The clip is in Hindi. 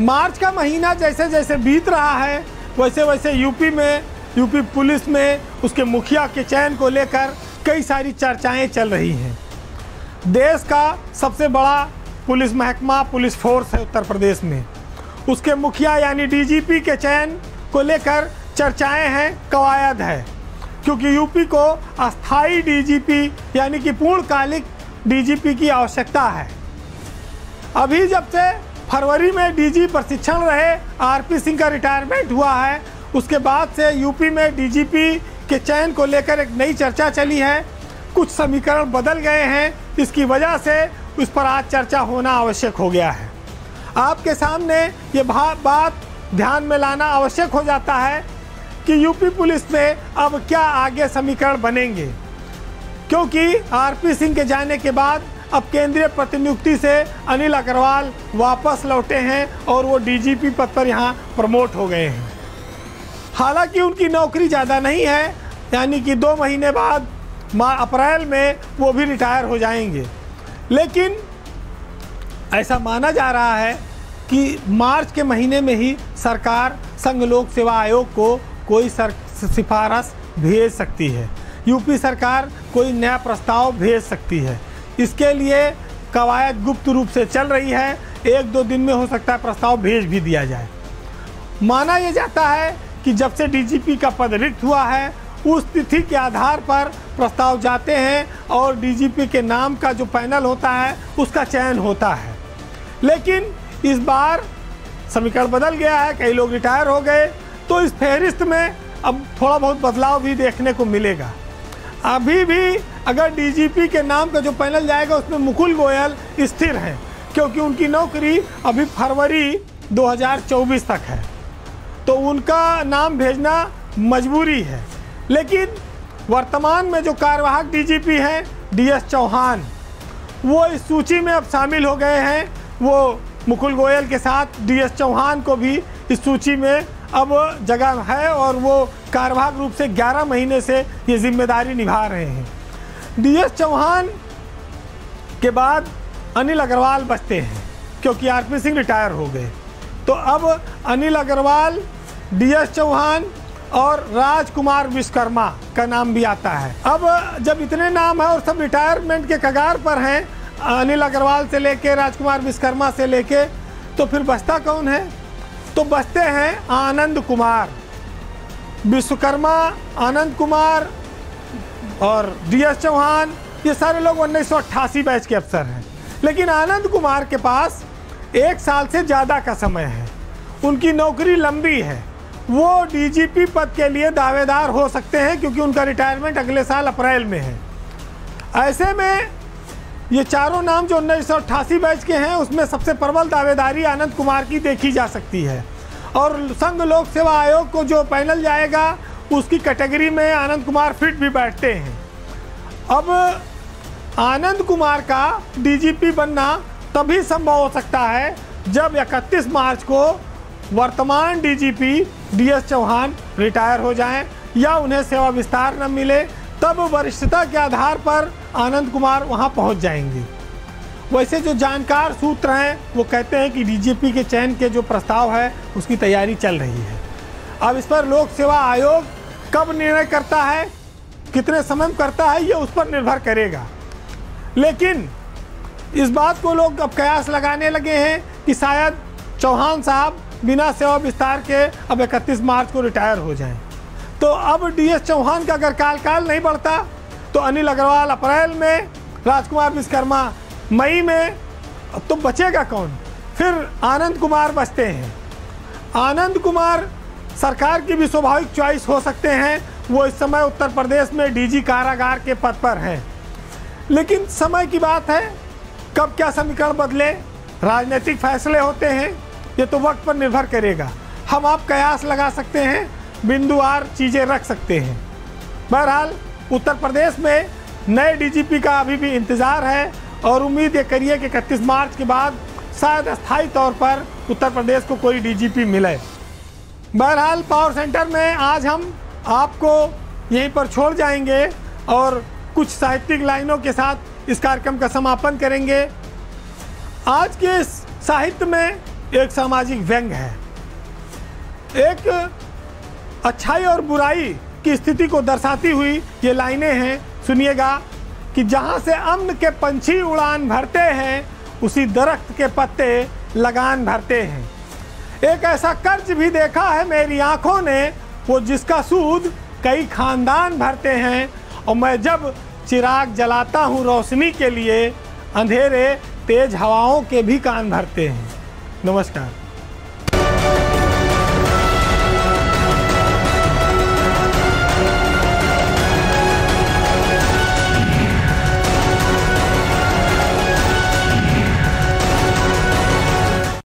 मार्च का महीना जैसे जैसे बीत रहा है वैसे वैसे यूपी पुलिस में उसके मुखिया के चयन को लेकर कई सारी चर्चाएं चल रही हैं। देश का सबसे बड़ा पुलिस महकमा पुलिस फोर्स है उत्तर प्रदेश में, उसके मुखिया यानी डीजीपी के चयन को लेकर चर्चाएं हैं, कवायद है, क्योंकि यूपी को अस्थाई डीजीपी यानी कि पूर्णकालिक डीजीपी की आवश्यकता है। अभी जब से फरवरी में डीजी प्रशिक्षण रहे आरपी सिंह का रिटायरमेंट हुआ है, उसके बाद से यूपी में डीजीपी के चयन को लेकर एक नई चर्चा चली है। कुछ समीकरण बदल गए हैं, इसकी वजह से उस पर आज चर्चा होना आवश्यक हो गया है। आपके सामने ये बात ध्यान में लाना आवश्यक हो जाता है कि यूपी पुलिस में अब क्या आगे समीकरण बनेंगे, क्योंकि आरपी सिंह के जाने के बाद अब केंद्रीय प्रतिनियुक्ति से अनिल अग्रवाल वापस लौटे हैं और वो डीजीपी पद पर यहाँ प्रमोट हो गए हैं। हालांकि उनकी नौकरी ज़्यादा नहीं है, यानी कि 2 महीने बाद अप्रैल में वो भी रिटायर हो जाएंगे, लेकिन ऐसा माना जा रहा है कि मार्च के महीने में ही सरकार संघ लोक सेवा आयोग को कोई सिफारिश भेज सकती है, यूपी सरकार कोई नया प्रस्ताव भेज सकती है। इसके लिए कवायद गुप्त रूप से चल रही है, 1-2 दिन में हो सकता है प्रस्ताव भेज भी दिया जाए। माना यह जाता है कि जब से डीजीपी का पद रिक्त हुआ है उस तिथि के आधार पर प्रस्ताव जाते हैं और डीजीपी के नाम का जो पैनल होता है उसका चयन होता है। लेकिन इस बार समीकरण बदल गया है, कई लोग रिटायर हो गए, तो इस फहरिस्त में अब थोड़ा बहुत बदलाव भी देखने को मिलेगा। अभी भी अगर डीजीपी के नाम का जो पैनल जाएगा उसमें मुकुल गोयल स्थिर हैं, क्योंकि उनकी नौकरी अभी फरवरी 2024 तक है, तो उनका नाम भेजना मजबूरी है। लेकिन वर्तमान में जो कार्यवाहक डीजीपी हैं डीएस चौहान, वो इस सूची में अब शामिल हो गए हैं। वो मुकुल गोयल के साथ डीएस चौहान को भी इस सूची में अब जगह है और वो कार्यवाहक रूप से 11 महीने से ये जिम्मेदारी निभा रहे हैं। डीएस चौहान के बाद अनिल अग्रवाल बचते हैं, क्योंकि आरपी सिंह रिटायर हो गए, तो अब अनिल अग्रवाल, डीएस चौहान और राजकुमार विश्वकर्मा का नाम भी आता है। अब जब इतने नाम है और सब रिटायरमेंट के कगार पर हैं, अनिल अग्रवाल से लेके राजकुमार विश्वकर्मा से लेके, तो फिर बचता कौन है? तो बचते हैं आनंद कुमार, विश्वकर्मा, आनंद कुमार और डीएस चौहान, ये सारे लोग 1988 बैच के अफसर हैं। लेकिन आनंद कुमार के पास 1 साल से ज़्यादा का समय है, उनकी नौकरी लंबी है, वो डीजीपी पद के लिए दावेदार हो सकते हैं, क्योंकि उनका रिटायरमेंट अगले साल अप्रैल में है। ऐसे में ये चारों नाम जो 1988 बैच के हैं उसमें सबसे प्रबल दावेदारी आनंद कुमार की देखी जा सकती है, और संघ लोक सेवा आयोग को जो पैनल जाएगा उसकी कैटेगरी में आनंद कुमार फिट भी बैठते हैं। अब आनंद कुमार का डीजीपी बनना तभी संभव हो सकता है जब 31 मार्च को वर्तमान डीजीपी डीएस चौहान रिटायर हो जाएं या उन्हें सेवा विस्तार न मिले, तब वरिष्ठता के आधार पर आनंद कुमार वहां पहुंच जाएंगे। वैसे जो जानकार सूत्र हैं वो कहते हैं कि डीजीपी के चयन के जो प्रस्ताव है उसकी तैयारी चल रही है। अब इस पर लोक सेवा आयोग कब निर्णय करता है, कितने समय में करता है, ये उस पर निर्भर करेगा। लेकिन इस बात को लोग अब कयास लगाने लगे हैं कि शायद चौहान साहब बिना सेवा विस्तार के अब 31 मार्च को रिटायर हो जाएं। तो अब डीएस चौहान का अगर काल नहीं बढ़ता तो अनिल अग्रवाल अप्रैल में, राजकुमार विश्वकर्मा मई में, तो बचेगा कौन? फिर आनंद कुमार बचते हैं। आनंद कुमार सरकार की भी स्वाभाविक चॉइस हो सकते हैं, वो इस समय उत्तर प्रदेश में डीजी कारागार के पद पर हैं। लेकिन समय की बात है, कब क्या समीकरण बदले, राजनीतिक फैसले होते हैं, ये तो वक्त पर निर्भर करेगा। हम आप कयास लगा सकते हैं, बिंदुवार चीज़ें रख सकते हैं। बहरहाल उत्तर प्रदेश में नए डीजीपी का अभी भी इंतज़ार है और उम्मीद ये करिए कि 31 मार्च के बाद शायद अस्थायी तौर पर उत्तर प्रदेश को कोई डीजीपी मिले। बहरहाल पावर सेंटर में आज हम आपको यहीं पर छोड़ जाएंगे और कुछ साहित्यिक लाइनों के साथ इस कार्यक्रम का समापन करेंगे। आज के इस साहित्य में एक सामाजिक व्यंग है। एक अच्छाई और बुराई की स्थिति को दर्शाती हुई ये लाइनें हैं, सुनिएगा कि जहाँ से अम्न के पंछी उड़ान भरते हैं, उसी दरख्त के पत्ते लगान भरते हैं। एक ऐसा कर्ज भी देखा है मेरी आंखों ने, वो जिसका सूद कई खानदान भरते हैं। और मैं जब चिराग जलाता हूँ रोशनी के लिए, अंधेरे तेज हवाओं के भी कान भरते हैं। नमस्कार।